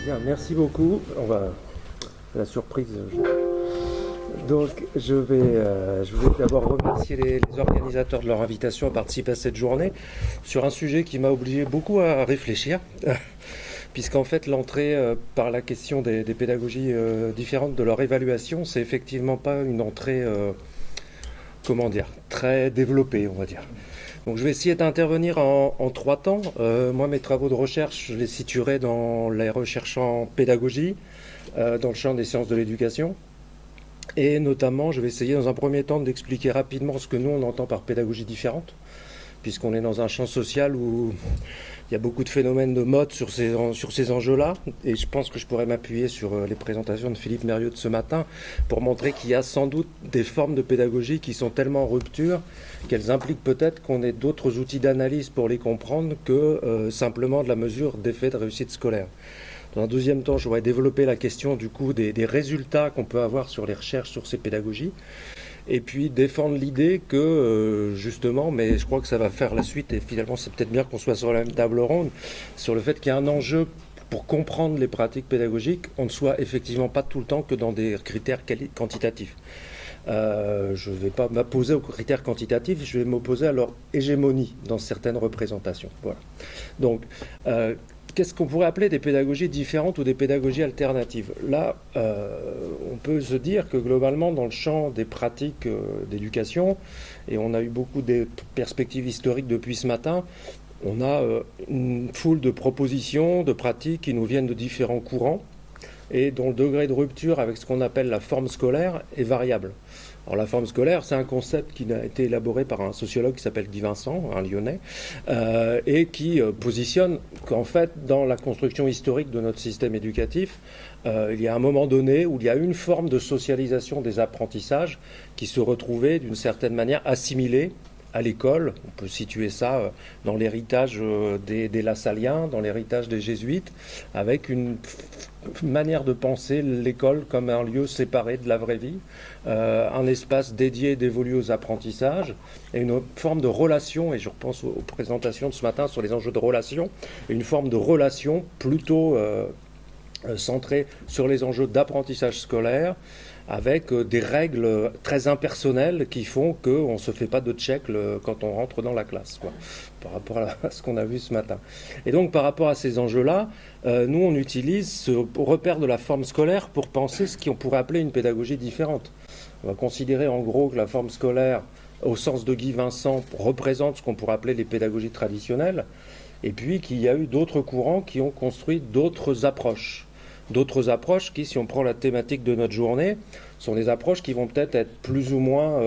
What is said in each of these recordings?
Bien, merci beaucoup. On va la surprise. Donc, je vais d'abord remercier les organisateurs de leur invitation à participer à cette journée sur un sujet qui m'a obligé beaucoup à réfléchir, puisqu'en fait l'entrée par la question des pédagogies différentes de leur évaluation, c'est effectivement pas une entrée, comment dire, très développée, on va dire. Donc je vais essayer d'intervenir en trois temps. Moi, mes travaux de recherche, je les situerai dans les recherches en pédagogie, dans le champ des sciences de l'éducation. Et notamment, je vais essayer dans un premier temps d'expliquer rapidement ce que nous, on entend par pédagogie différente, puisqu'on est dans un champ social où il y a beaucoup de phénomènes de mode sur ces enjeux-là. Et je pense que je pourrais m'appuyer sur les présentations de Philippe Mérieux de ce matin pour montrer qu'il y a sans doute des formes de pédagogie qui sont tellement en rupture qu'elles impliquent peut-être qu'on ait d'autres outils d'analyse pour les comprendre que simplement de la mesure d'effet de réussite scolaire. Dans un deuxième temps, je voudrais développer la question du coup des résultats qu'on peut avoir sur les recherches sur ces pédagogies. Et puis défendre l'idée que, justement, mais je crois que ça va faire la suite, et finalement c'est peut-être bien qu'on soit sur la même table ronde, sur le fait qu'il y a un enjeu pour comprendre les pratiques pédagogiques, on ne soit effectivement pas tout le temps que dans des critères quantitatifs. Je ne vais pas m'opposer aux critères quantitatifs, je vais m'opposer à leur hégémonie dans certaines représentations. Voilà. Donc, qu'est-ce qu'on pourrait appeler des pédagogies différentes ou des pédagogies alternatives? Là, on peut se dire que globalement, dans le champ des pratiques d'éducation, et on a eu beaucoup de perspectives historiques depuis ce matin, on a une foule de propositions, de pratiques qui nous viennent de différents courants et dont le degré de rupture avec ce qu'on appelle la forme scolaire est variable. Alors la forme scolaire, c'est un concept qui a été élaboré par un sociologue qui s'appelle Guy Vincent, un Lyonnais, et qui positionne qu'en fait, dans la construction historique de notre système éducatif, il y a un moment donné où il y a une forme de socialisation des apprentissages qui se retrouvait d'une certaine manière assimilée à l'école. On peut situer ça dans l'héritage des Lassaliens, dans l'héritage des Jésuites, avec une manière de penser l'école comme un lieu séparé de la vraie vie, un espace dédié, dévolu aux apprentissages, et une forme de relation, et je repense aux présentations de ce matin sur les enjeux de relation, et une forme de relation plutôt centrée sur les enjeux d'apprentissage scolaire, avec des règles très impersonnelles qui font qu'on ne se fait pas de check quand on rentre dans la classe, quoi, par rapport à ce qu'on a vu ce matin. Et donc par rapport à ces enjeux-là, nous on utilise ce repère de la forme scolaire pour penser ce qu'on pourrait appeler une pédagogie différente. On va considérer en gros que la forme scolaire, au sens de Guy Vincent, représente ce qu'on pourrait appeler les pédagogies traditionnelles, et puis qu'il y a eu d'autres courants qui ont construit d'autres approches. D'autres approches qui, si on prend la thématique de notre journée, sont des approches qui vont peut-être être plus ou moins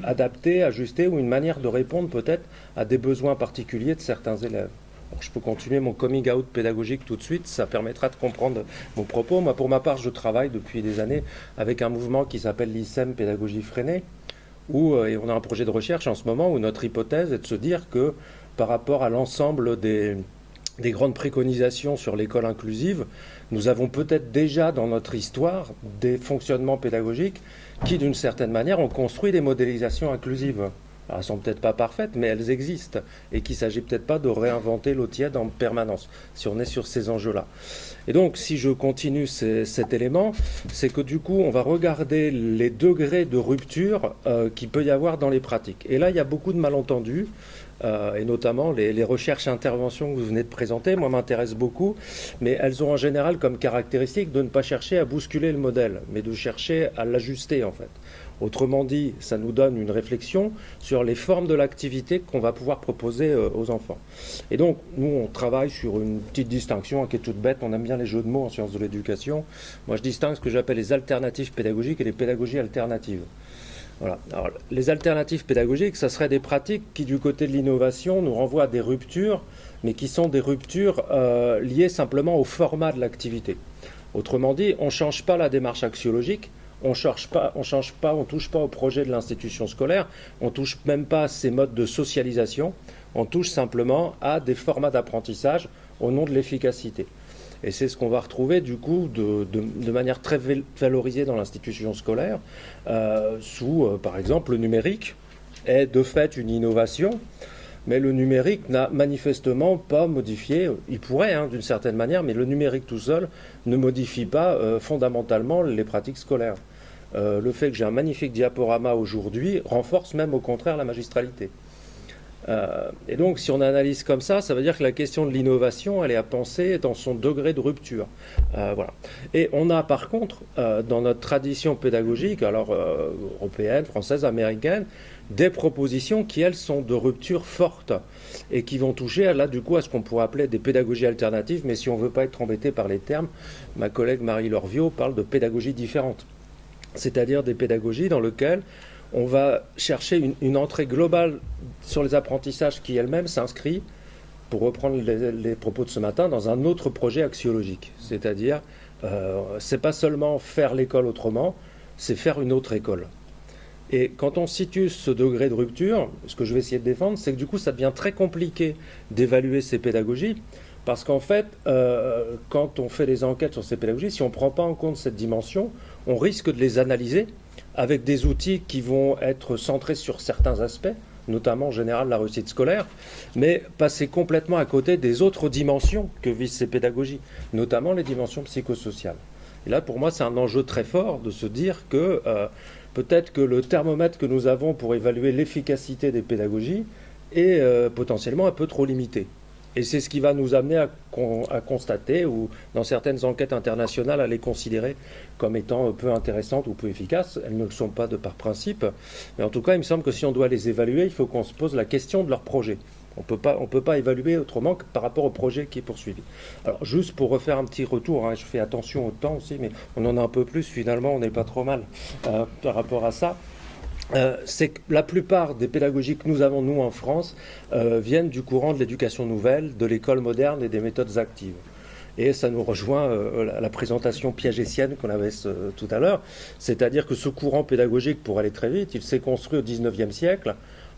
adaptées, ajustées, ou une manière de répondre peut-être à des besoins particuliers de certains élèves. Alors, je peux continuer mon coming out pédagogique tout de suite, ça permettra de comprendre mon propos. Moi, pour ma part, je travaille depuis des années avec un mouvement qui s'appelle l'ICEM Pédagogie Freinée, et on a un projet de recherche en ce moment où notre hypothèse est de se dire que par rapport à l'ensemble des grandes préconisations sur l'école inclusive, nous avons peut-être déjà dans notre histoire des fonctionnements pédagogiques qui, d'une certaine manière, ont construit des modélisations inclusives. Alors, elles ne sont peut-être pas parfaites, mais elles existent, et qu'il ne s'agit peut-être pas de réinventer l'eau tiède en permanence, si on est sur ces enjeux-là. Et donc, si je continue cet élément, c'est que du coup, on va regarder les degrés de rupture qu'il peut y avoir dans les pratiques. Et là, il y a beaucoup de malentendus, et notamment les recherches et interventions que vous venez de présenter, moi, m'intéressent beaucoup, mais elles ont en général comme caractéristique de ne pas chercher à bousculer le modèle, mais de chercher à l'ajuster, en fait. Autrement dit, ça nous donne une réflexion sur les formes de l'activité qu'on va pouvoir proposer aux enfants. Et donc, nous, on travaille sur une petite distinction qui est toute bête. On aime bien les jeux de mots en sciences de l'éducation. Moi, je distingue ce que j'appelle les alternatives pédagogiques et les pédagogies alternatives. Voilà. Alors, les alternatives pédagogiques, ça serait des pratiques qui, du côté de l'innovation, nous renvoient à des ruptures, mais qui sont des ruptures liées simplement au format de l'activité. Autrement dit, on ne change pas la démarche axiologique, on ne touche pas au projet de l'institution scolaire, on ne touche même pas à ses modes de socialisation, on touche simplement à des formats d'apprentissage au nom de l'efficacité. Et c'est ce qu'on va retrouver du coup de manière très valorisée dans l'institution scolaire, sous par exemple le numérique est de fait une innovation, Mais le numérique n'a manifestement pas modifié, il pourrait d'une certaine manière, mais le numérique tout seul ne modifie pas fondamentalement les pratiques scolaires. Le fait que j'ai un magnifique diaporama aujourd'hui renforce même au contraire la magistralité. Et donc si on analyse comme ça veut dire que la question de l'innovation, elle est à penser dans son degré de rupture. Voilà. Et on a par contre, dans notre tradition pédagogique, alors européenne, française, américaine, des propositions qui, elles, sont de rupture forte et qui vont toucher, là, du coup, à ce qu'on pourrait appeler des pédagogies alternatives, mais si on ne veut pas être embêté par les termes, ma collègue Marie Lorviot parle de pédagogie différente, c'est-à-dire des pédagogies dans lesquelles on va chercher une entrée globale sur les apprentissages qui elle-même s'inscrit, pour reprendre les propos de ce matin, dans un autre projet axiologique. C'est-à-dire, c'est pas seulement faire l'école autrement, c'est faire une autre école. Et quand on situe ce degré de rupture, ce que je vais essayer de défendre, c'est que du coup, ça devient très compliqué d'évaluer ces pédagogies, parce qu'en fait, quand on fait des enquêtes sur ces pédagogies, si on ne prend pas en compte cette dimension, on risque de les analyser avec des outils qui vont être centrés sur certains aspects, notamment en général la réussite scolaire, mais passer complètement à côté des autres dimensions que visent ces pédagogies, notamment les dimensions psychosociales. Et là, pour moi, c'est un enjeu très fort de se dire que peut-être que le thermomètre que nous avons pour évaluer l'efficacité des pédagogies est potentiellement un peu trop limité. Et c'est ce qui va nous amener à constater, ou dans certaines enquêtes internationales, à les considérer comme étant peu intéressantes ou peu efficaces. Elles ne le sont pas de par principe. Mais en tout cas, il me semble que si on doit les évaluer, il faut qu'on se pose la question de leur projet. On ne peut pas évaluer autrement que par rapport au projet qui est poursuivi. Alors, juste pour refaire un petit retour, je fais attention au temps aussi, mais on en a un peu plus, finalement, on n'est pas trop mal par rapport à ça. C'est que la plupart des pédagogies que nous avons, nous, en France, viennent du courant de l'éducation nouvelle, de l'école moderne et des méthodes actives. Et ça nous rejoint la présentation piagétienne qu'on avait tout à l'heure, c'est-à-dire que ce courant pédagogique, pour aller très vite, il s'est construit au XIXe siècle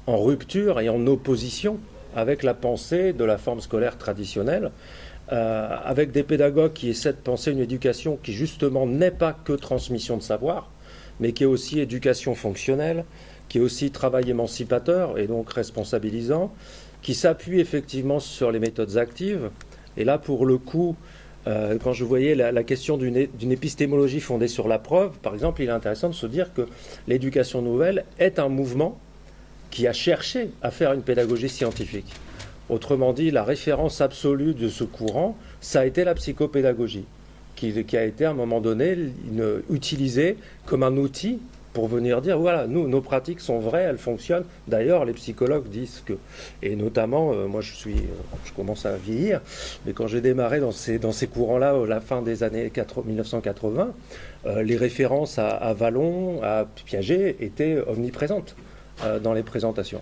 en rupture et en opposition avec la pensée de la forme scolaire traditionnelle, avec des pédagogues qui essaient de penser une éducation qui, justement, n'est pas que transmission de savoir, mais qui est aussi éducation fonctionnelle, qui est aussi travail émancipateur et donc responsabilisant, qui s'appuie effectivement sur les méthodes actives. Et là, pour le coup, quand je voyais la question d'une épistémologie fondée sur la preuve, par exemple, il est intéressant de se dire que l'éducation nouvelle est un mouvement qui a cherché à faire une pédagogie scientifique. Autrement dit, la référence absolue de ce courant, ça a été la psychopédagogie, qui a été à un moment donné utilisée comme un outil pour venir dire, voilà, nous, nos pratiques sont vraies, elles fonctionnent. D'ailleurs, les psychologues disent que, et notamment, moi je commence à vieillir, mais quand j'ai démarré dans ces courants-là, à la fin des années 1980, les références à Vallon, à Piaget étaient omniprésentes dans les présentations.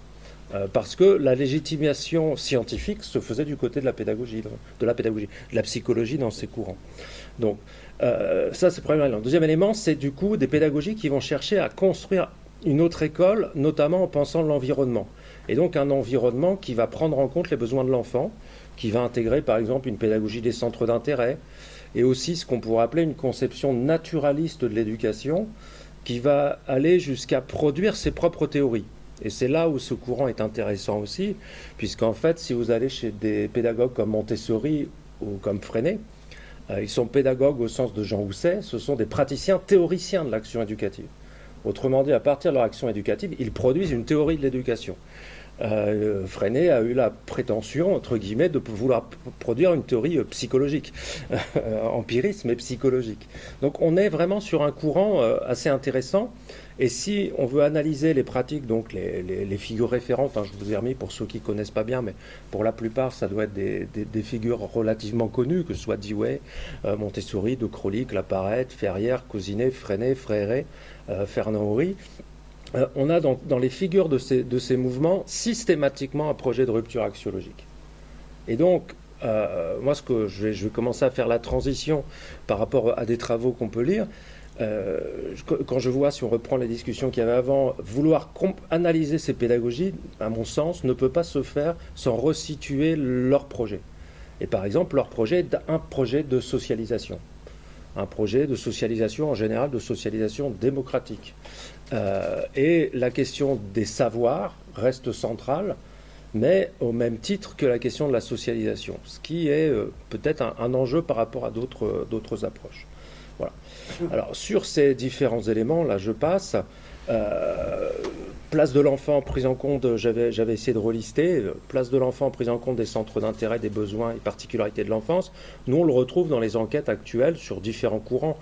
Parce que la légitimation scientifique se faisait du côté de la pédagogie, de la psychologie dans ces courants. Donc, ça, c'est le premier élément. Le deuxième élément, c'est du coup des pédagogies qui vont chercher à construire une autre école, notamment en pensant l'environnement. Et donc, un environnement qui va prendre en compte les besoins de l'enfant, qui va intégrer, par exemple, une pédagogie des centres d'intérêt, et aussi ce qu'on pourrait appeler une conception naturaliste de l'éducation, qui va aller jusqu'à produire ses propres théories. Et c'est là où ce courant est intéressant aussi, puisqu'en fait, si vous allez chez des pédagogues comme Montessori ou comme Freinet, ils sont pédagogues au sens de Jean Housset, ce sont des praticiens théoriciens de l'action éducative. Autrement dit, à partir de leur action éducative, ils produisent une théorie de l'éducation. Freinet a eu la prétention, entre guillemets, de vouloir produire une théorie psychologique, empiriste mais psychologique. Donc on est vraiment sur un courant assez intéressant. Et si on veut analyser les pratiques, donc les figures référentes, je vous ai remis pour ceux qui ne connaissent pas bien, mais pour la plupart, ça doit être des figures relativement connues, que ce soit Dewey, Montessori, de Krolik, Laparette, Ferrière, Cousinet, Freinet, Freire, Fernand Horry. On a dans les figures de ces mouvements systématiquement un projet de rupture axiologique. Et donc, moi, je vais commencer à faire la transition par rapport à des travaux qu'on peut lire. Quand je vois, si on reprend les discussions qu'il y avait avant, vouloir analyser ces pédagogies, à mon sens, ne peut pas se faire sans resituer leur projet. Et par exemple, leur projet est un projet de socialisation. Un projet de socialisation, en général, de socialisation démocratique. Et la question des savoirs reste centrale, mais au même titre que la question de la socialisation, ce qui est peut-être un enjeu par rapport à d'autres approches. Voilà. Alors sur ces différents éléments, là je passe. Place de l'enfant prise en compte, j'avais essayé de relister, place de l'enfant prise en compte des centres d'intérêt, des besoins et particularités de l'enfance. Nous, on le retrouve dans les enquêtes actuelles sur différents courants.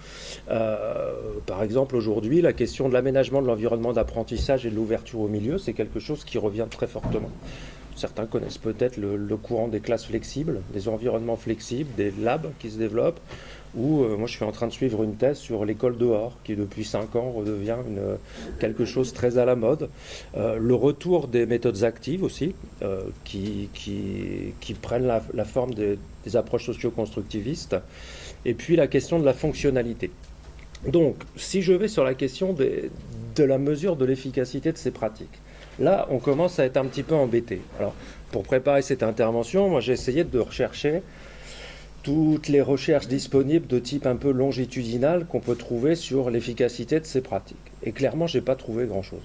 Par exemple, aujourd'hui, la question de l'aménagement de l'environnement d'apprentissage et de l'ouverture au milieu, c'est quelque chose qui revient très fortement. Certains connaissent peut-être le courant des classes flexibles, des environnements flexibles, des labs qui se développent, où moi je suis en train de suivre une thèse sur l'école dehors, qui depuis 5 ans redevient quelque chose très à la mode. Le retour des méthodes actives aussi, qui prennent la forme des approches socio-constructivistes, et puis la question de la fonctionnalité. Donc, si je vais sur la question de la mesure de l'efficacité de ces pratiques, là, on commence à être un petit peu embêté. Alors, pour préparer cette intervention, moi, j'ai essayé de rechercher toutes les recherches disponibles de type un peu longitudinal qu'on peut trouver sur l'efficacité de ces pratiques. Et clairement, je n'ai pas trouvé grand-chose.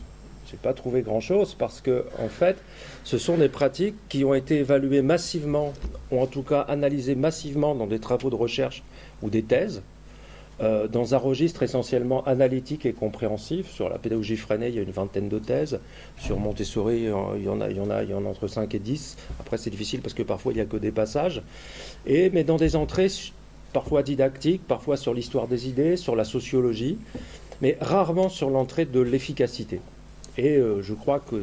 Je n'ai pas trouvé grand-chose parce que, en fait, ce sont des pratiques qui ont été évaluées massivement, ou en tout cas analysées massivement dans des travaux de recherche ou des thèses, dans un registre essentiellement analytique et compréhensif. Sur la pédagogie freinée, il y a une vingtaine de thèses. Sur Montessori, il y en a entre 5 et 10. Après, c'est difficile parce que parfois, il n'y a que des passages. Mais dans des entrées parfois didactiques, parfois sur l'histoire des idées, sur la sociologie, mais rarement sur l'entrée de l'efficacité. Et je crois que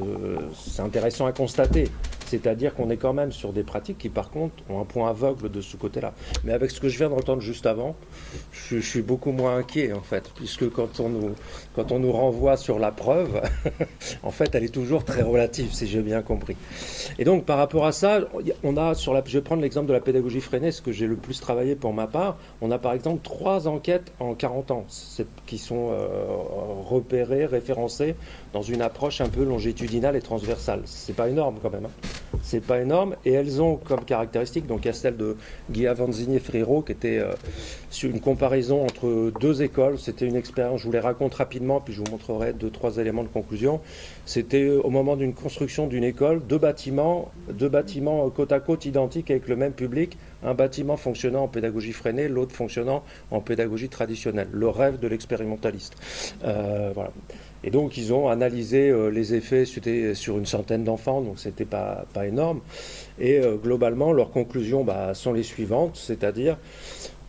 c'est intéressant à constater. C'est-à-dire qu'on est quand même sur des pratiques qui, par contre, ont un point aveugle de ce côté-là. Mais avec ce que je viens d'entendre juste avant, je suis beaucoup moins inquiet, en fait, puisque quand on nous renvoie sur la preuve, en fait, elle est toujours très relative, si j'ai bien compris. Et donc, par rapport à ça, on a je vais prendre l'exemple de la pédagogie freinée, ce que j'ai le plus travaillé pour ma part. On a, par exemple, 3 enquêtes en 40 ans qui sont repérées, référencées dans une approche un peu longitudinale et transversale. C'est pas énorme, quand même, hein. C'est pas énorme, et elles ont comme caractéristique, donc il y a celle de Guy Avanzini et Friro, qui était sur une comparaison entre 2 écoles. C'était une expérience, je vous les raconte rapidement, puis je vous montrerai 2-3 éléments de conclusion. C'était au moment d'une construction d'une école, 2 bâtiments côte à côte identiques avec le même public, un bâtiment fonctionnant en pédagogie freinée, l'autre fonctionnant en pédagogie traditionnelle. Le rêve de l'expérimentaliste. Voilà. Et donc, ils ont analysé les effets, c'était sur une centaine d'enfants, donc c'était pas énorme. Et globalement, leurs conclusions sont les suivantes, c'est-à-dire,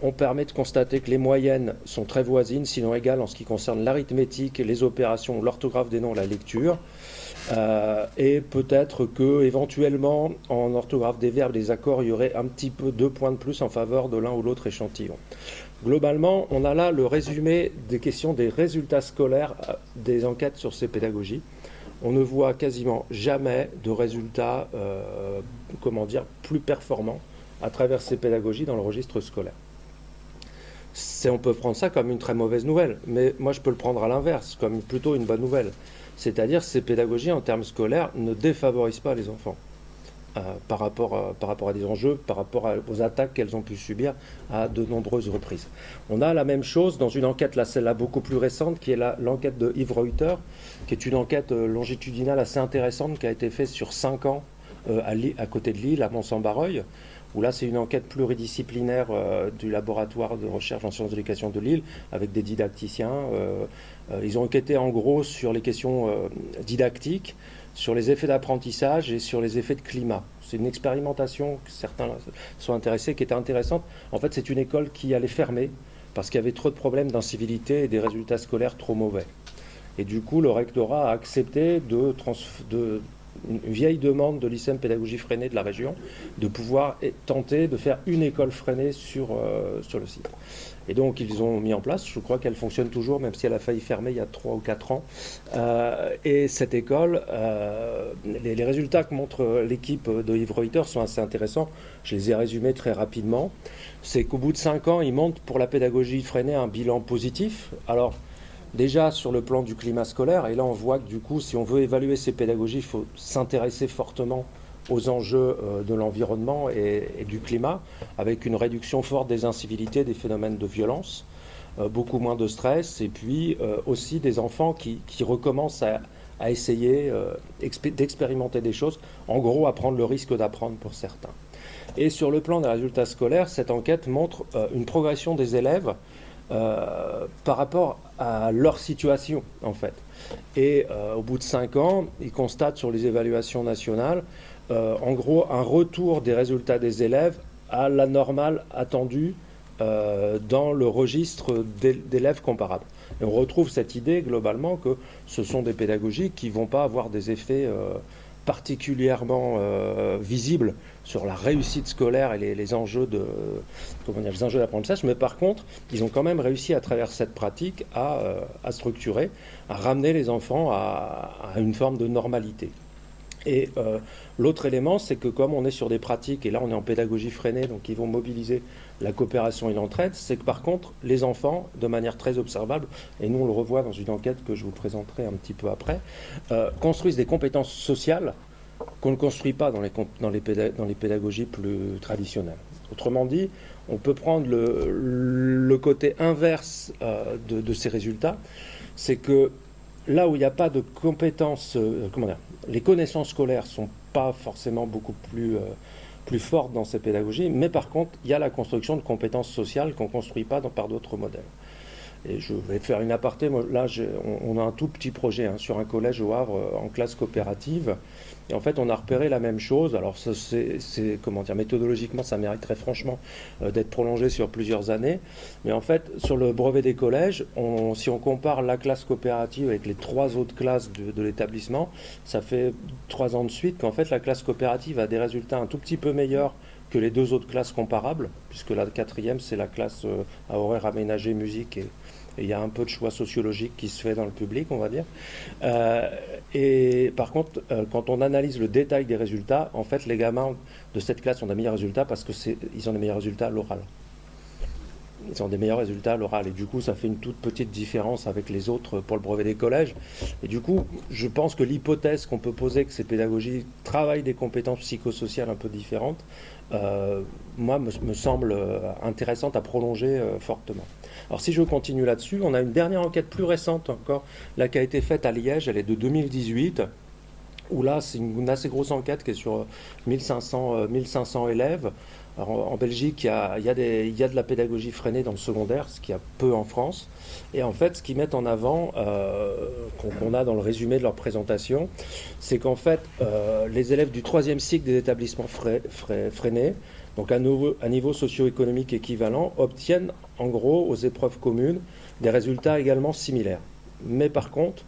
on permet de constater que les moyennes sont très voisines, sinon égales, en ce qui concerne l'arithmétique, les opérations, l'orthographe des noms, la lecture. Et peut-être que éventuellement, en orthographe des verbes, des accords, il y aurait un petit peu 2 points de plus en faveur de l'un ou l'autre échantillon. Globalement, on a là le résumé des questions des résultats scolaires des enquêtes sur ces pédagogies. On ne voit quasiment jamais de résultats, plus performants à travers ces pédagogies dans le registre scolaire. On peut prendre ça comme une très mauvaise nouvelle, mais moi je peux le prendre à l'inverse, comme plutôt une bonne nouvelle. C'est-à-dire que ces pédagogies en termes scolaires ne défavorisent pas les enfants. Par rapport à des enjeux, par rapport aux attaques qu'elles ont pu subir à de nombreuses reprises. On a la même chose dans une enquête, là, celle-là beaucoup plus récente, qui est l'enquête de Yves Reuter, qui est une enquête longitudinale assez intéressante qui a été faite sur 5 ans à côté de Lille, à Mont-Saint-Barreuil, où là c'est une enquête pluridisciplinaire du laboratoire de recherche en sciences de l'éducation de Lille, avec des didacticiens. Ils ont enquêté en gros sur les questions didactiques, sur les effets d'apprentissage et sur les effets de climat. C'est une expérimentation que certains sont intéressés, qui était intéressante. En fait, c'est une école qui allait fermer parce qu'il y avait trop de problèmes d'incivilité et des résultats scolaires trop mauvais. Et du coup, le rectorat a accepté une vieille demande de l'ICEM Pédagogie Freinée de la région, de pouvoir tenter de faire une école freinée sur le site. Et donc, ils ont mis en place, je crois qu'elle fonctionne toujours, même si elle a failli fermer il y a 3 ou 4 ans. Et cette école, les résultats que montre l'équipe de Yves Reuter sont assez intéressants. Je les ai résumés très rapidement. C'est qu'au bout de 5 ans, ils montrent pour la pédagogie freinée un bilan positif. Alors, déjà sur le plan du climat scolaire, et là on voit que du coup, si on veut évaluer ces pédagogies, il faut s'intéresser fortement aux enjeux de l'environnement et du climat, avec une réduction forte des incivilités, des phénomènes de violence, beaucoup moins de stress, et puis aussi des enfants qui recommencent à essayer d'expérimenter des choses, en gros à prendre le risque d'apprendre pour certains. Et sur le plan des résultats scolaires, cette enquête montre une progression des élèves par rapport à leur situation, en fait. Et au bout de 5 ans, ils constatent sur les évaluations nationales, en gros, un retour des résultats des élèves à la normale attendue dans le registre d'élèves comparables. Et on retrouve cette idée globalement que ce sont des pédagogies qui ne vont pas avoir des effets particulièrement visibles sur la réussite scolaire et les enjeux les enjeux d'apprentissage, mais par contre, ils ont quand même réussi à travers cette pratique à structurer, à ramener les enfants à une forme de normalité. Et l'autre élément, c'est que comme on est sur des pratiques, et là on est en pédagogie freinée, donc ils vont mobiliser la coopération et l'entraide, c'est que par contre, les enfants, de manière très observable, et nous on le revoit dans une enquête que je vous présenterai un petit peu après, construisent des compétences sociales qu'on ne construit pas dans les pédagogies plus traditionnelles. Autrement dit, on peut prendre le côté inverse de ces résultats, c'est que là où il n'y a pas de compétences, les connaissances scolaires ne sont pas forcément beaucoup plus fortes dans ces pédagogies, mais par contre, il y a la construction de compétences sociales qu'on ne construit pas par d'autres modèles. Et je vais faire une aparté. Moi, là, on a un tout petit projet sur un collège au Havre en classe coopérative. Et en fait, on a repéré la même chose. Alors, méthodologiquement, ça mériterait franchement d'être prolongé sur plusieurs années. Mais en fait, sur le brevet des collèges, si on compare la classe coopérative avec les 3 autres classes de l'établissement, ça fait 3 ans de suite qu'en fait, la classe coopérative a des résultats un tout petit peu meilleurs que les 2 autres classes comparables, puisque la 4e, c'est la classe à horaire aménagé musique et il y a un peu de choix sociologique qui se fait dans le public, on va dire. Et par contre, quand on analyse le détail des résultats, en fait, les gamins de cette classe ont des meilleurs résultats parce qu'ils ont des meilleurs résultats à l'oral. Ils ont des meilleurs résultats à l'oral. Et du coup, ça fait une toute petite différence avec les autres pour le brevet des collèges. Et du coup, je pense que l'hypothèse qu'on peut poser que ces pédagogies travaillent des compétences psychosociales un peu différentes, moi, me semble intéressante à prolonger fortement. Alors si je continue là-dessus, on a une dernière enquête plus récente encore, là qui a été faite à Liège, elle est de 2018, où là c'est une assez grosse enquête qui est sur 1500 élèves. Alors, en Belgique, il y a de la pédagogie freinée dans le secondaire, ce qu'il y a peu en France. Et en fait, ce qu'ils mettent en avant, qu'on a dans le résumé de leur présentation, c'est qu'en fait, les élèves du 3e cycle des établissements freinés, donc à niveau socio-économique équivalent, obtiennent en gros aux épreuves communes des résultats également similaires. Mais par contre,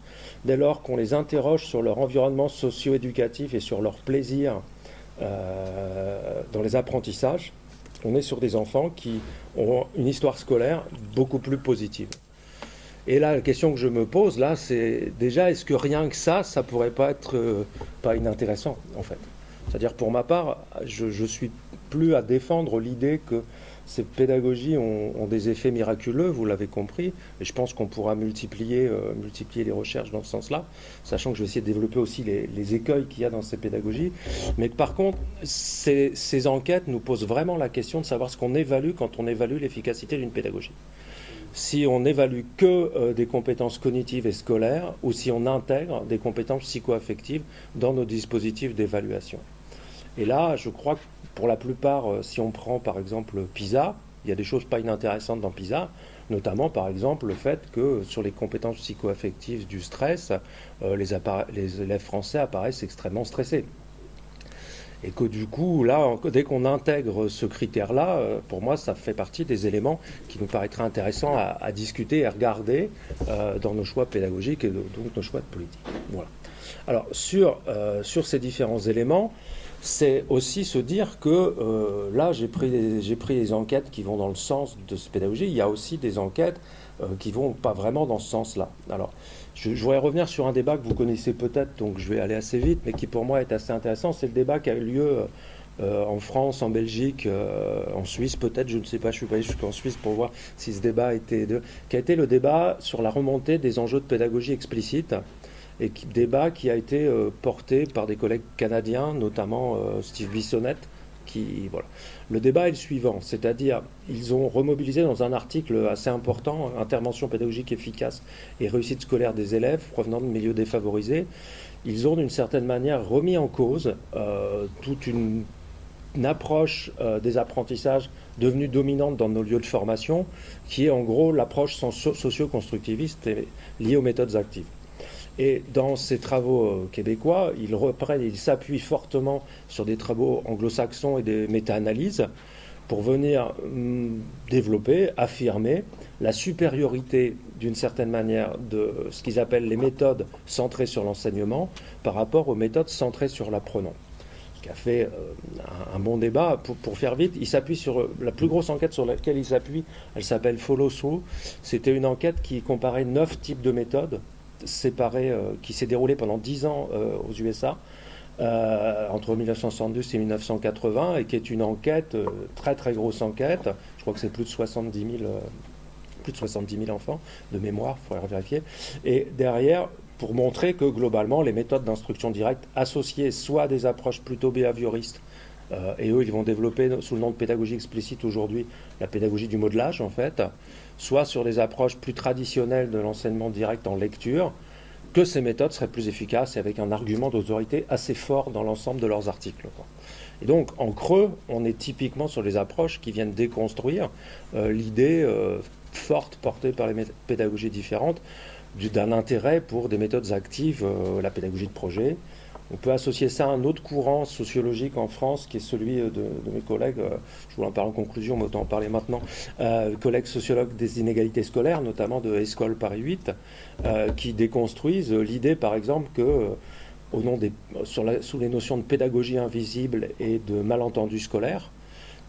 dès lors qu'on les interroge sur leur environnement socio-éducatif et sur leur plaisir dans les apprentissages, on est sur des enfants qui ont une histoire scolaire beaucoup plus positive. Et là, la question que je me pose, là, c'est déjà, est-ce que rien que ça pourrait pas être pas inintéressant, en fait? C'est-à-dire, pour ma part, je suis plus à défendre l'idée que ces pédagogies ont des effets miraculeux, vous l'avez compris, et je pense qu'on pourra multiplier les recherches dans ce sens-là, sachant que je vais essayer de développer aussi les écueils qu'il y a dans ces pédagogies, mais que par contre, ces enquêtes nous posent vraiment la question de savoir ce qu'on évalue quand on évalue l'efficacité d'une pédagogie. Si on n'évalue que des compétences cognitives et scolaires, ou si on intègre des compétences psycho-affectives dans nos dispositifs d'évaluation. Et là, je crois que pour la plupart, si on prend par exemple PISA, il y a des choses pas inintéressantes dans PISA, notamment par exemple le fait que sur les compétences psycho-affectives du stress, les élèves français apparaissent extrêmement stressés. Et que du coup, là, dès qu'on intègre ce critère-là, pour moi, ça fait partie des éléments qui nous paraîtraient intéressants à discuter et à regarder dans nos choix pédagogiques et donc nos choix de politique. Voilà. Alors, sur ces différents éléments, c'est aussi se dire que là, j'ai pris des enquêtes qui vont dans le sens de cette pédagogie. Il y a aussi des enquêtes qui vont pas vraiment dans ce sens-là. Alors, je voudrais revenir sur un débat que vous connaissez peut-être, donc je vais aller assez vite, mais qui pour moi est assez intéressant. C'est le débat qui a eu lieu en France, en Belgique, en Suisse peut-être, je ne sais pas, je suis pas allé jusqu'en Suisse pour voir si ce débat qui a été le débat sur la remontée des enjeux de pédagogie explicite. Et débat qui a été porté par des collègues canadiens, notamment Steve Bissonnette, Voilà. Le débat est le suivant, c'est-à-dire ils ont remobilisé dans un article assez important intervention pédagogique efficace et réussite scolaire des élèves provenant de milieux défavorisés. Ils ont d'une certaine manière remis en cause toute une approche des apprentissages devenue dominante dans nos lieux de formation, qui est en gros l'approche socio-constructiviste liée aux méthodes actives. Et dans ces travaux québécois, ils s'appuient fortement sur des travaux anglo-saxons et des méta-analyses pour venir développer, affirmer la supériorité d'une certaine manière de ce qu'ils appellent les méthodes centrées sur l'enseignement par rapport aux méthodes centrées sur l'apprenant. Ce qui a fait un bon débat. Pour faire vite, ils s'appuient sur la plus grosse enquête sur laquelle ils s'appuient, elle s'appelle Follow Through. C'était une enquête qui comparait 9 types de méthodes séparées, qui s'est déroulée pendant 10 ans aux USA, entre 1972 et 1980, et qui est une enquête, très très grosse enquête. Je crois que c'est plus de 70 000 enfants de mémoire, il faudrait vérifier. Et derrière, pour montrer que globalement, les méthodes d'instruction directe associées soit à des approches plutôt behavioristes, et eux, ils vont développer sous le nom de pédagogie explicite aujourd'hui la pédagogie du modelage, en fait, soit sur des approches plus traditionnelles de l'enseignement direct en lecture, que ces méthodes seraient plus efficaces et avec un argument d'autorité assez fort dans l'ensemble de leurs articles, quoi. Et donc, en creux, on est typiquement sur les approches qui viennent déconstruire l'idée forte portée par les pédagogies différentes d'un intérêt pour des méthodes actives, la pédagogie de projet. On peut associer ça à un autre courant sociologique en France, qui est celui de mes collègues, je voulais en parler en conclusion, mais autant en parler maintenant, collègues sociologues des inégalités scolaires, notamment de Escole Paris 8, qui déconstruisent l'idée, par exemple, que sous les notions de pédagogie invisible et de malentendu scolaire,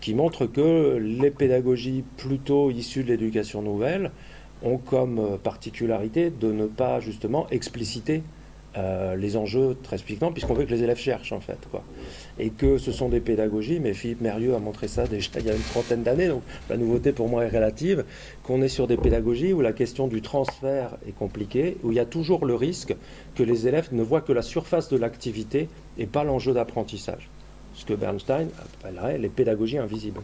qui montrent que les pédagogies plutôt issues de l'éducation nouvelle ont comme particularité de ne pas justement expliciter les enjeux très spécifiquement, puisqu'on veut que les élèves cherchent, en fait, quoi. Et que ce sont des pédagogies, mais Philippe Mérieux a montré ça déjà il y a une trentaine d'années, donc la nouveauté pour moi est relative, qu'on est sur des pédagogies où la question du transfert est compliquée, où il y a toujours le risque que les élèves ne voient que la surface de l'activité et pas l'enjeu d'apprentissage. Ce que Bernstein appellerait les pédagogies invisibles.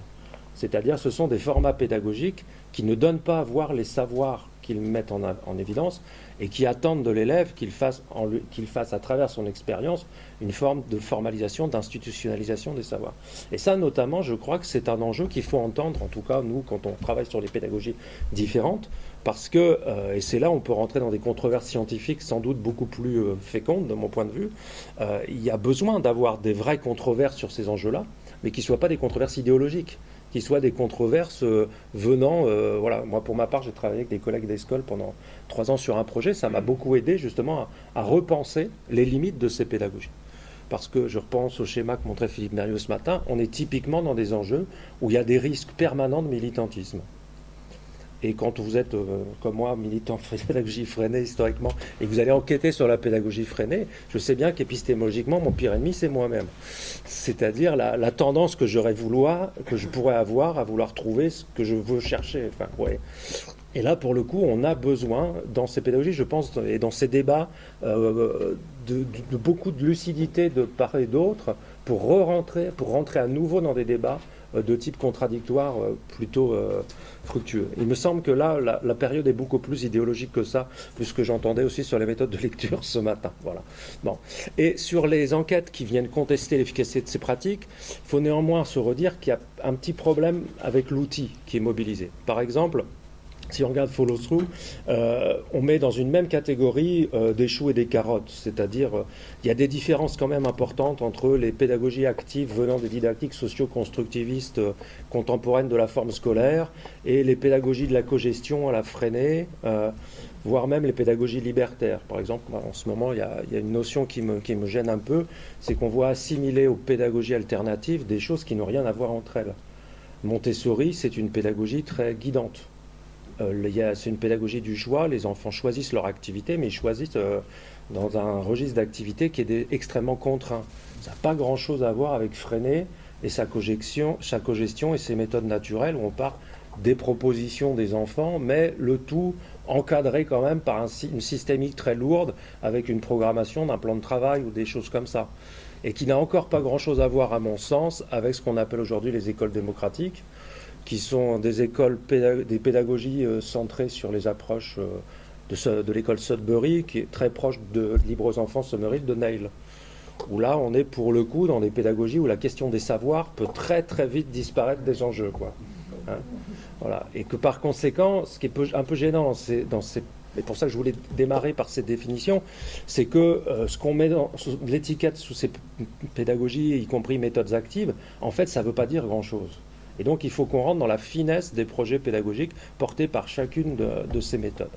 C'est-à-dire ce sont des formats pédagogiques qui ne donnent pas à voir les savoirs qu'ils mettent en évidence et qui attendent de l'élève qu'il fasse à travers son expérience une forme de formalisation, d'institutionnalisation des savoirs. Et ça, notamment, je crois que c'est un enjeu qu'il faut entendre, en tout cas, nous, quand on travaille sur les pédagogies différentes, parce que, et c'est là où on peut rentrer dans des controverses scientifiques sans doute beaucoup plus fécondes, de mon point de vue, il y a besoin d'avoir des vraies controverses sur ces enjeux-là, mais qui ne soient pas des controverses idéologiques, qui soient des controverses venant... voilà, moi, pour ma part, j'ai travaillé avec des collègues d'Escole pendant 3 ans sur un projet. Ça m'a beaucoup aidé, justement, à repenser les limites de ces pédagogies. Parce que je repense au schéma que montrait Philippe Mérieux ce matin, on est typiquement dans des enjeux où il y a des risques permanents de militantisme. Et quand vous êtes, comme moi, militant de pédagogie freinée historiquement, et que vous allez enquêter sur la pédagogie freinée, je sais bien qu'épistémologiquement, mon pire ennemi, c'est moi-même. C'est-à-dire la tendance que je pourrais avoir à vouloir trouver ce que je veux chercher. Enfin, ouais. Et là, pour le coup, on a besoin, dans ces pédagogies, je pense, et dans ces débats, de beaucoup de lucidité de part et d'autre pour rentrer à nouveau dans des débats de type contradictoire plutôt fructueux. Il me semble que là, la période est beaucoup plus idéologique que ça, puisque j'entendais aussi sur les méthodes de lecture ce matin. Voilà. Bon. Et sur les enquêtes qui viennent contester l'efficacité de ces pratiques, il faut néanmoins se redire qu'il y a un petit problème avec l'outil qui est mobilisé. Par exemple, si on regarde Follow Through, on met dans une même catégorie des choux et des carottes, c'est-à-dire il y a des différences quand même importantes entre les pédagogies actives venant des didactiques socio-constructivistes contemporaines de la forme scolaire et les pédagogies de la cogestion à la freinée, voire même les pédagogies libertaires. Par exemple, en ce moment, il y a une notion qui me gêne un peu, c'est qu'on voit assimiler aux pédagogies alternatives des choses qui n'ont rien à voir entre elles. Montessori, c'est une pédagogie très guidante. C'est une pédagogie du choix, les enfants choisissent leur activité, mais ils choisissent dans un registre d'activité qui est extrêmement contraint. Ça n'a pas grand-chose à voir avec Freinet et sa cogestion et ses méthodes naturelles où on part des propositions des enfants, mais le tout encadré quand même par une systémique très lourde, avec une programmation d'un plan de travail ou des choses comme ça. Et qui n'a encore pas grand-chose à voir, à mon sens, avec ce qu'on appelle aujourd'hui les écoles démocratiques, qui sont des écoles, des pédagogies centrées sur les approches de l'école Sudbury, qui est très proche de Libre aux enfants Summerhill de Neil. Où là, on est pour le coup dans des pédagogies où la question des savoirs peut très très vite disparaître des enjeux, quoi. Hein, voilà. Et que par conséquent, ce qui est un peu gênant, c'est dans ces... Et pour ça que je voulais démarrer par cette définition, c'est que ce qu'on met dans l'étiquette sous ces pédagogies, y compris méthodes actives, en fait, ça ne veut pas dire grand-chose. Et donc, il faut qu'on rentre dans la finesse des projets pédagogiques portés par chacune de ces méthodes.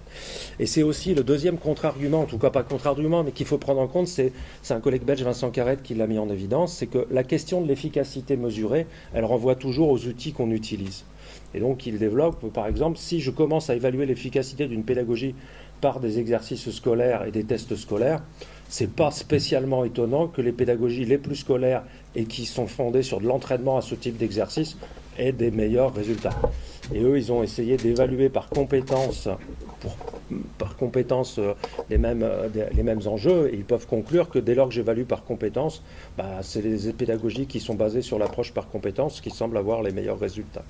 Et c'est aussi le deuxième contre-argument, en tout cas pas contre-argument, mais qu'il faut prendre en compte, c'est un collègue belge, Vincent Carrette, qui l'a mis en évidence, c'est que la question de l'efficacité mesurée, elle renvoie toujours aux outils qu'on utilise. Et donc, il développe, par exemple, si je commence à évaluer l'efficacité d'une pédagogie par des exercices scolaires et des tests scolaires, c'est pas spécialement étonnant que les pédagogies les plus scolaires et qui sont fondées sur de l'entraînement à ce type d'exercice aient des meilleurs résultats. Et eux, ils ont essayé d'évaluer par compétence, les mêmes enjeux, et ils peuvent conclure que dès lors que j'évalue par compétence, c'est les pédagogies qui sont basées sur l'approche par compétence qui semblent avoir les meilleurs résultats.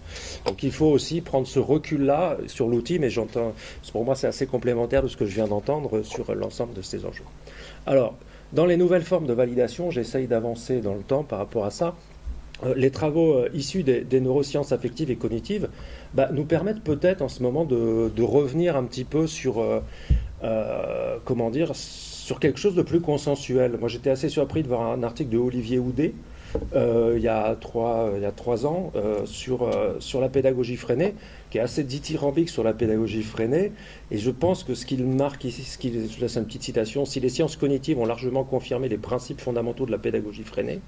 Donc il faut aussi prendre ce recul-là sur l'outil, mais pour moi c'est assez complémentaire de ce que je viens d'entendre sur l'ensemble de ces enjeux. Alors, dans les nouvelles formes de validation, j'essaye d'avancer dans le temps par rapport à ça. Les travaux issus des neurosciences affectives et cognitives nous permettent peut-être en ce moment de revenir un petit peu sur, sur quelque chose de plus consensuel. Moi, j'étais assez surpris de voir un article de Olivier Houdet il y a 3 ans sur la pédagogie freinée, qui est assez dithyrambique sur la pédagogie freinée. Et je pense que ce qu'il marque ici, je laisse une petite citation, si les sciences cognitives ont largement confirmé les principes fondamentaux de la pédagogie freinée,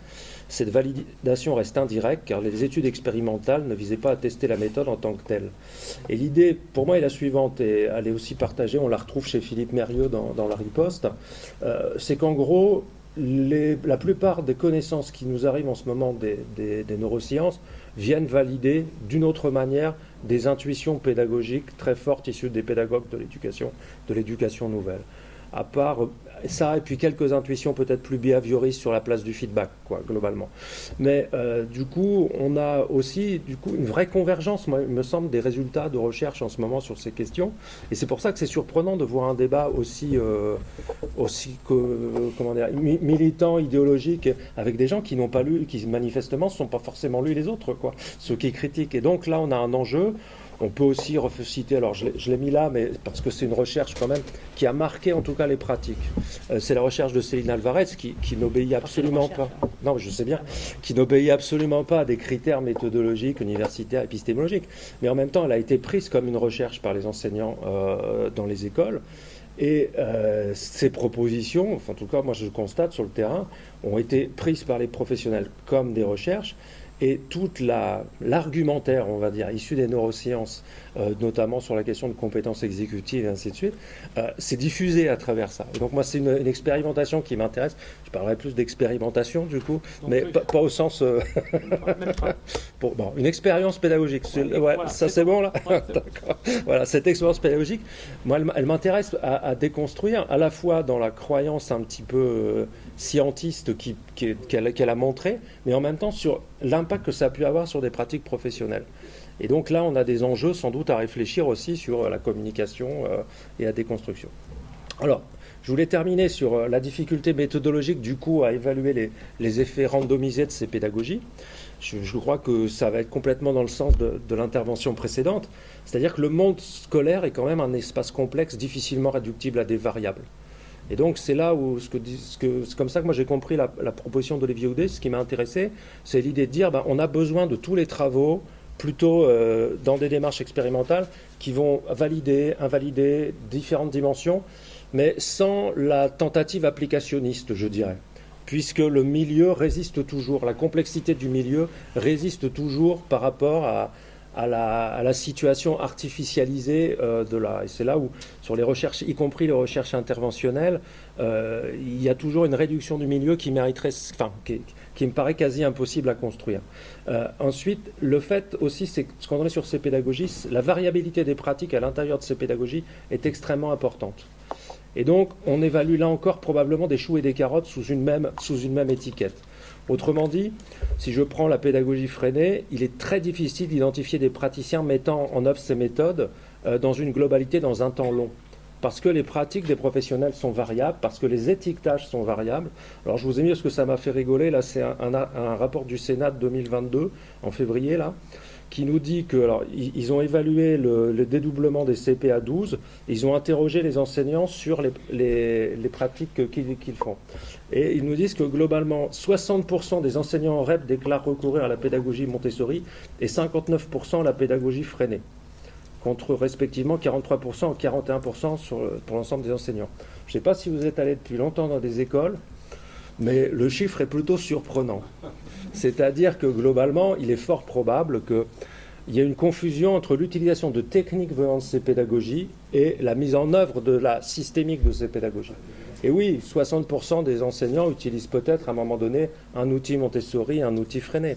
cette validation reste indirecte car les études expérimentales ne visaient pas à tester la méthode en tant que telle. Et l'idée, pour moi, est la suivante, et elle est aussi partagée, on la retrouve chez Philippe Mérieux dans la riposte, c'est qu'en gros, la plupart des connaissances qui nous arrivent en ce moment des neurosciences viennent valider d'une autre manière des intuitions pédagogiques très fortes issues des pédagogues de l'éducation nouvelle. À part ça, et puis quelques intuitions peut-être plus behavioristes sur la place du feedback, globalement. Mais du coup, on a aussi une vraie convergence, moi, il me semble, des résultats de recherche en ce moment sur ces questions. Et c'est pour ça que c'est surprenant de voir un débat aussi militant, idéologique, avec des gens qui n'ont pas lu, qui manifestement ne sont pas forcément lus les autres, ceux qui critiquent. Et donc là, on a un enjeu. On peut aussi citer, alors je l'ai mis là, mais parce que c'est une recherche quand même qui a marqué en tout cas les pratiques. C'est la recherche de Céline Alvarez qui n'obéit absolument pas. Non, je sais bien, qui n'obéit absolument pas à des critères méthodologiques, universitaires, épistémologiques. Mais en même temps, elle a été prise comme une recherche par les enseignants dans les écoles. Et ces propositions, enfin, en tout cas, moi je constate sur le terrain, ont été prises par les professionnels comme des recherches. Et tout l'argumentaire, on va dire, issu des neurosciences, notamment sur la question de compétences exécutives et ainsi de suite, c'est diffusé à travers ça. Et donc moi, c'est une expérimentation qui m'intéresse. Je parlerai plus d'expérimentation, du coup, mais pas au sens... une expérience pédagogique. Ça, c'est bon, là. D'accord. Voilà, cette expérience pédagogique, moi, elle m'intéresse à déconstruire, à la fois dans la croyance un petit peu scientiste qu'elle a montrée, mais en même temps sur l'impact que ça a pu avoir sur des pratiques professionnelles. Et donc là, on a des enjeux sans doute à réfléchir aussi sur la communication et la déconstruction. Alors, je voulais terminer sur la difficulté méthodologique du coup à évaluer les effets randomisés de ces pédagogies. Je crois que ça va être complètement dans le sens de l'intervention précédente, c'est-à-dire que le monde scolaire est quand même un espace complexe, difficilement réductible à des variables. Et donc c'est là où c'est comme ça que moi j'ai compris la proposition d'Olivier Houdet. Ce qui m'a intéressé, c'est l'idée de dire on a besoin de tous les travaux plutôt dans des démarches expérimentales qui vont valider, invalider différentes dimensions, mais sans la tentative applicationniste, je dirais, puisque le milieu résiste toujours, la complexité du milieu résiste toujours par rapport à la situation artificialisée et c'est là où, sur les recherches, y compris les recherches interventionnelles, il y a toujours une réduction du milieu qui mériterait, enfin, qui me paraît quasi impossible à construire. Ensuite, le fait aussi, c'est ce qu'on est sur ces pédagogies, la variabilité des pratiques à l'intérieur de ces pédagogies est extrêmement importante. Et donc, on évalue là encore probablement des choux et des carottes sous une même étiquette. Autrement dit, si je prends la pédagogie freinée, il est très difficile d'identifier des praticiens mettant en œuvre ces méthodes dans une globalité, dans un temps long. Parce que les pratiques des professionnels sont variables, parce que les étiquetages sont variables. Alors je vous ai mis ce que ça m'a fait rigoler, là c'est un rapport du Sénat de 2022, en février, là, qui nous dit que, alors, ils ont évalué le dédoublement des CP à 12, ils ont interrogé les enseignants sur les pratiques qu'ils font. Et ils nous disent que globalement, 60% des enseignants en REP déclarent recourir à la pédagogie Montessori et 59% à la pédagogie freinée, contre respectivement 43% et 41% pour l'ensemble des enseignants. Je ne sais pas si vous êtes allé depuis longtemps dans des écoles, mais le chiffre est plutôt surprenant. C'est-à-dire que globalement, il est fort probable qu'il y ait une confusion entre l'utilisation de techniques venant de ces pédagogies et la mise en œuvre de la systémique de ces pédagogies. Et oui, 60% des enseignants utilisent peut-être à un moment donné un outil Montessori, un outil freiné.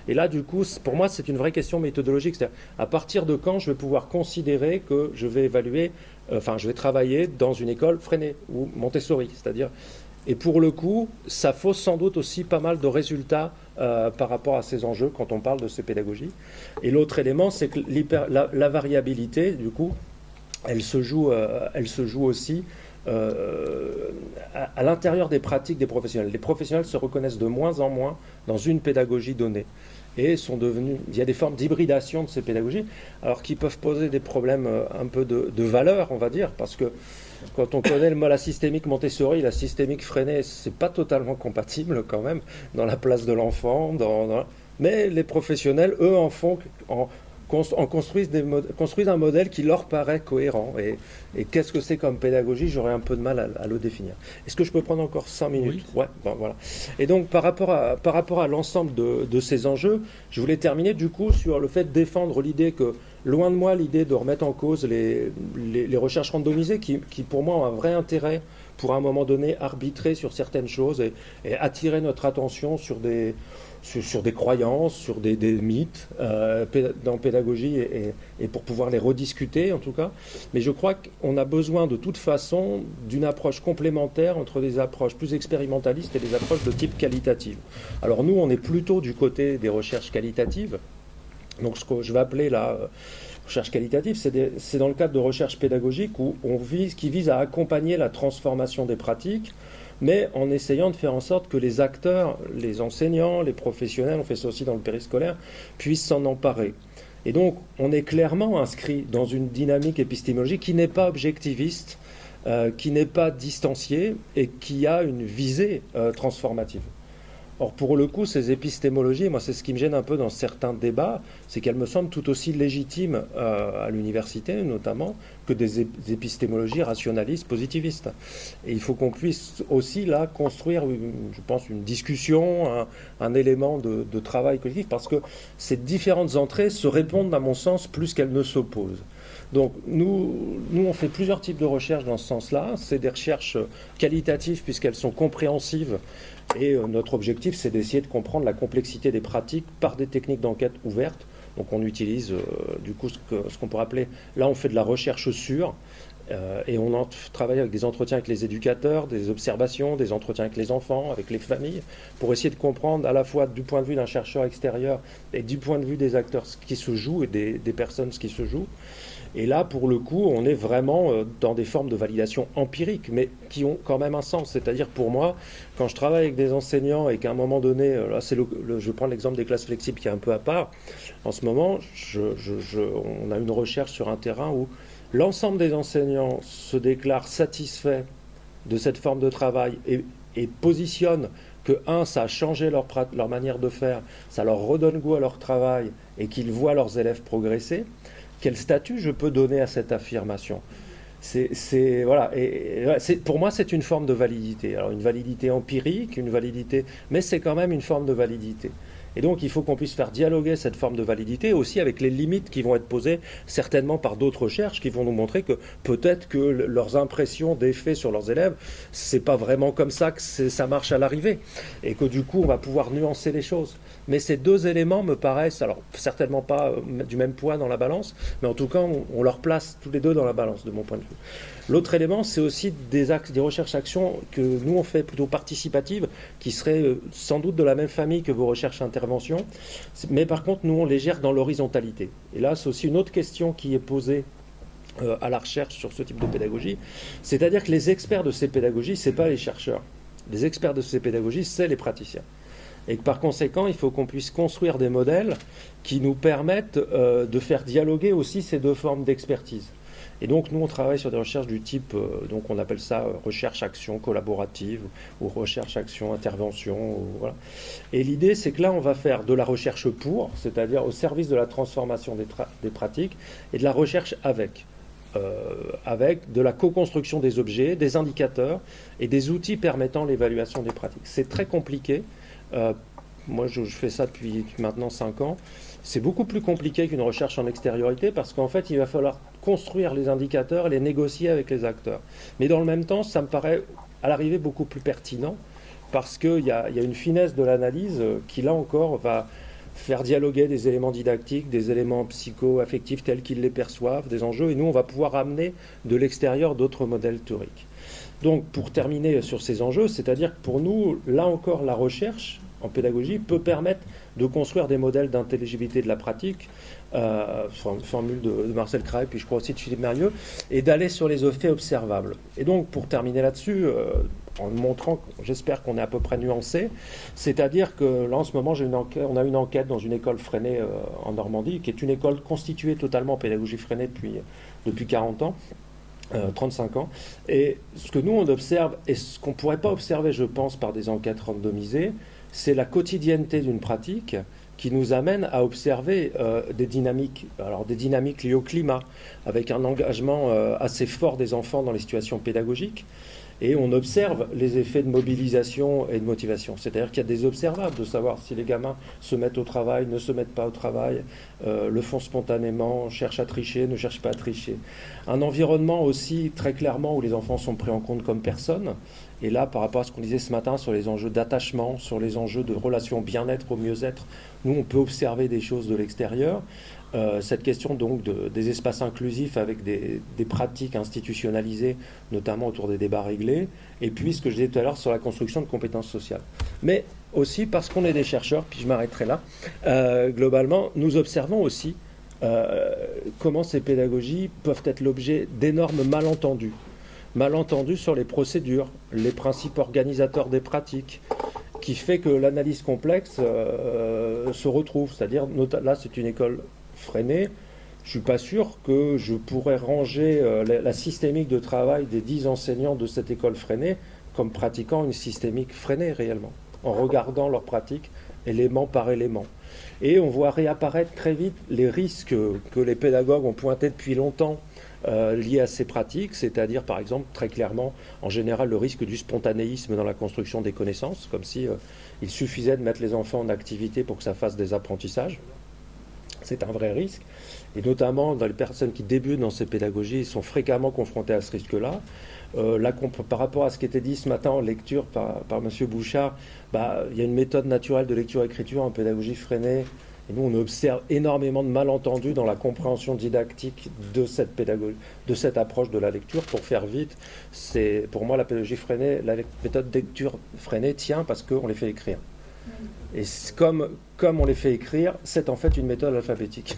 Et là, du coup, pour moi, c'est une vraie question méthodologique. C'est-à-dire, à partir de quand je vais pouvoir considérer que je vais évaluer, je vais travailler dans une école freinée ou Montessori, c'est-à-dire. Et pour le coup, ça fausse sans doute aussi pas mal de résultats par rapport à ces enjeux quand on parle de ces pédagogies. Et l'autre élément, c'est que la variabilité, du coup, elle se joue aussi à l'intérieur des pratiques des professionnels. Les professionnels se reconnaissent de moins en moins dans une pédagogie donnée. Et il y a des formes d'hybridation de ces pédagogies, alors qui peuvent poser des problèmes un peu de valeur, on va dire, parce que quand on connaît la systémique Montessori, la systémique freinée, c'est pas totalement compatible quand même dans la place de l'enfant. Mais les professionnels, eux, construisent un modèle qui leur paraît cohérent. Et qu'est-ce que c'est comme pédagogie? J'aurais un peu de mal à le définir. Est-ce que je peux prendre encore 5 minutes? Oui. Ouais, bon, voilà. Et donc, par rapport à l'ensemble de ces enjeux, je voulais terminer du coup sur le fait de défendre l'idée que, loin de moi l'idée de remettre en cause les recherches randomisées qui, pour moi, ont un vrai intérêt pour, à un moment donné, arbitrer sur certaines choses et attirer notre attention sur des croyances, sur des mythes dans pédagogie et pour pouvoir les rediscuter en tout cas. Mais je crois qu'on a besoin de toute façon d'une approche complémentaire entre des approches plus expérimentalistes et des approches de type qualitative. Alors nous, on est plutôt du côté des recherches qualitatives. Donc ce que je vais appeler la recherche qualitative, c'est dans le cadre de recherche pédagogique qui vise à accompagner la transformation des pratiques, mais en essayant de faire en sorte que les acteurs, les enseignants, les professionnels, on fait ça aussi dans le périscolaire, puissent s'en emparer. Et donc, on est clairement inscrit dans une dynamique épistémologique qui n'est pas objectiviste, qui n'est pas distanciée et qui a une visée transformative. Or, pour le coup, ces épistémologies, moi, c'est ce qui me gêne un peu dans certains débats, c'est qu'elles me semblent tout aussi légitimes à l'université, notamment, que des épistémologies rationalistes, positivistes. Et il faut qu'on puisse aussi, là, construire, je pense, une discussion, un élément de travail collectif, parce que ces différentes entrées se répondent, à mon sens, plus qu'elles ne s'opposent. Donc nous, on fait plusieurs types de recherches dans ce sens-là. C'est des recherches qualitatives puisqu'elles sont compréhensives. Et notre objectif, c'est d'essayer de comprendre la complexité des pratiques par des techniques d'enquête ouvertes. Donc on utilise du coup ce qu'on pourrait appeler, là on fait de la recherche sûre. Et on travaille avec des entretiens avec les éducateurs, des observations, des entretiens avec les enfants, avec les familles, pour essayer de comprendre à la fois du point de vue d'un chercheur extérieur et du point de vue des acteurs ce qui se joue et des personnes ce qui se joue. Et là, pour le coup, on est vraiment dans des formes de validation empirique, mais qui ont quand même un sens. C'est-à-dire, pour moi, quand je travaille avec des enseignants et qu'à un moment donné, là, je prends l'exemple des classes flexibles qui est un peu à part, en ce moment, on a une recherche sur un terrain où l'ensemble des enseignants se déclarent satisfaits de cette forme de travail et positionnent que, ça a changé leur manière de faire, ça leur redonne goût à leur travail et qu'ils voient leurs élèves progresser. Quel statut je peux donner à cette affirmation? Voilà. Pour moi, c'est une forme de validité. Alors, une validité empirique, mais c'est quand même une forme de validité. Et donc il faut qu'on puisse faire dialoguer cette forme de validité aussi avec les limites qui vont être posées certainement par d'autres recherches qui vont nous montrer que peut-être que leurs impressions d'effet sur leurs élèves, c'est pas vraiment comme ça que ça marche à l'arrivée. Et que du coup on va pouvoir nuancer les choses. Mais ces deux éléments me paraissent, alors certainement pas du même poids dans la balance, mais en tout cas on leur place tous les deux dans la balance de mon point de vue. L'autre élément, c'est aussi des recherches-actions que nous on fait plutôt participatives, qui seraient sans doute de la même famille que vos recherches-interventions, mais par contre nous on les gère dans l'horizontalité. Et là c'est aussi une autre question qui est posée à la recherche sur ce type de pédagogie, c'est-à-dire que les experts de ces pédagogies, c'est pas les chercheurs. Les experts de ces pédagogies, c'est les praticiens. Et que par conséquent, il faut qu'on puisse construire des modèles qui nous permettent de faire dialoguer aussi ces deux formes d'expertise. Et donc, nous, on travaille sur des recherches du type, donc on appelle ça recherche-action collaborative ou recherche-action-intervention. Voilà. Et l'idée, c'est que là, on va faire de la recherche pour, c'est-à-dire au service de la transformation des pratiques, et de la recherche avec de la co-construction des objets, des indicateurs et des outils permettant l'évaluation des pratiques. C'est très compliqué. Moi, je fais ça depuis maintenant 5 ans. C'est beaucoup plus compliqué qu'une recherche en extériorité parce qu'en fait, il va falloir construire les indicateurs et les négocier avec les acteurs. Mais dans le même temps, ça me paraît à l'arrivée beaucoup plus pertinent parce qu'il y a une finesse de l'analyse qui, là encore, va faire dialoguer des éléments didactiques, des éléments psycho-affectifs tels qu'ils les perçoivent, des enjeux, et nous, on va pouvoir amener de l'extérieur d'autres modèles théoriques. Donc, pour terminer sur ces enjeux, c'est-à-dire que pour nous, là encore, la recherche en pédagogie peut permettre de construire des modèles d'intelligibilité de la pratique, formule de Marcel Craig, puis je crois aussi de Philippe Mérieux, et d'aller sur les effets observables. Et donc, pour terminer là-dessus, en montrant, j'espère qu'on est à peu près nuancé, c'est-à-dire que là, en ce moment, on a une enquête dans une école freinée en Normandie, qui est une école constituée totalement en pédagogie freinée depuis 40 ans. 35 ans. Et ce que nous, on observe, et ce qu'on ne pourrait pas observer, je pense, par des enquêtes randomisées, c'est la quotidienneté d'une pratique qui nous amène à observer des dynamiques liées au climat, avec un engagement assez fort des enfants dans les situations pédagogiques. Et on observe les effets de mobilisation et de motivation. C'est-à-dire qu'il y a des observables de savoir si les gamins se mettent au travail, ne se mettent pas au travail, le font spontanément, cherchent à tricher, ne cherchent pas à tricher. Un environnement aussi très clairement où les enfants sont pris en compte comme personnes. Et là, par rapport à ce qu'on disait ce matin sur les enjeux d'attachement, sur les enjeux de relation bien-être au mieux-être, nous, on peut observer des choses de l'extérieur. Cette question donc des espaces inclusifs avec des pratiques institutionnalisées, notamment autour des débats réglés, et puis ce que je disais tout à l'heure sur la construction de compétences sociales. Mais aussi parce qu'on est des chercheurs, puis je m'arrêterai là, globalement, nous observons aussi comment ces pédagogies peuvent être l'objet d'énormes malentendus. Malentendus sur les procédures, les principes organisateurs des pratiques, qui fait que l'analyse complexe se retrouve. C'est-à-dire, là, c'est une école freinée. Je ne suis pas sûr que je pourrais ranger la systémique de travail des 10 enseignants de cette école freinée comme pratiquant une systémique freinée réellement, en regardant leurs pratiques élément par élément. Et on voit réapparaître très vite les risques que les pédagogues ont pointés depuis longtemps liés à ces pratiques, c'est-à-dire par exemple très clairement en général le risque du spontanéisme dans la construction des connaissances, comme si il suffisait de mettre les enfants en activité pour que ça fasse des apprentissages. C'est un vrai risque, et notamment dans les personnes qui débutent dans ces pédagogies sont fréquemment confrontées à ce risque-là. Par rapport à ce qui était dit ce matin en lecture par M. Bouchard, il y a une méthode naturelle de lecture-écriture en pédagogie freinée, et nous on observe énormément de malentendus dans la compréhension didactique de cette pédagogie, de cette approche de la lecture. Pour faire vite, c'est pour moi la pédagogie freinée, la méthode de lecture freinée tient parce qu'on les fait écrire. Et comme on les fait écrire, c'est en fait une méthode alphabétique.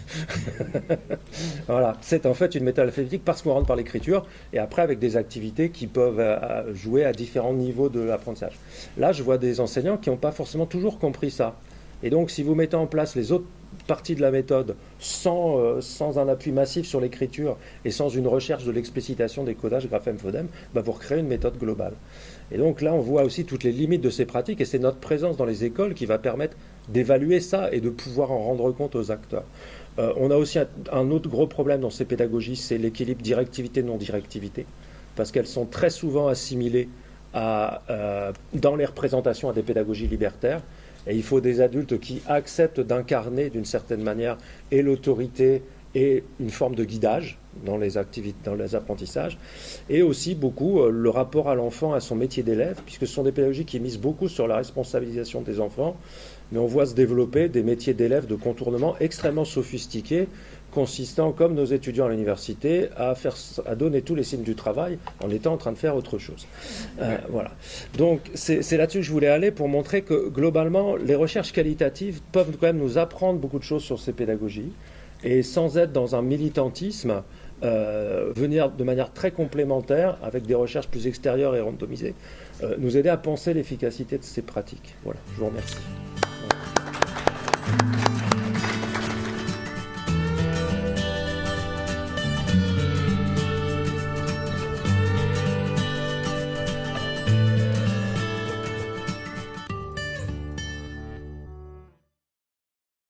Voilà, c'est en fait une méthode alphabétique parce qu'on rentre par l'écriture et après avec des activités qui peuvent jouer à différents niveaux de l'apprentissage. Là, je vois des enseignants qui n'ont pas forcément toujours compris ça. Et donc, si vous mettez en place les autres parties de la méthode sans un appui massif sur l'écriture et sans une recherche de l'explicitation des codages graphème-phonème, vous recréez une méthode globale. Et donc là, on voit aussi toutes les limites de ces pratiques et c'est notre présence dans les écoles qui va permettre d'évaluer ça et de pouvoir en rendre compte aux acteurs. On a aussi un autre gros problème dans ces pédagogies, c'est l'équilibre directivité-non-directivité, parce qu'elles sont très souvent assimilées dans les représentations à des pédagogies libertaires. Et il faut des adultes qui acceptent d'incarner d'une certaine manière et l'autorité et une forme de guidage dans les activités, dans les apprentissages, et aussi beaucoup le rapport à l'enfant, à son métier d'élève, puisque ce sont des pédagogies qui misent beaucoup sur la responsabilisation des enfants, mais on voit se développer des métiers d'élèves de contournement extrêmement sophistiqués, consistant, comme nos étudiants à l'université, à donner tous les signes du travail en étant en train de faire autre chose. Voilà. Donc c'est là-dessus que je voulais aller pour montrer que globalement, les recherches qualitatives peuvent quand même nous apprendre beaucoup de choses sur ces pédagogies, et sans être dans un militantisme, venir de manière très complémentaire, avec des recherches plus extérieures et randomisées, nous aider à penser l'efficacité de ces pratiques. Voilà, je vous remercie. Voilà.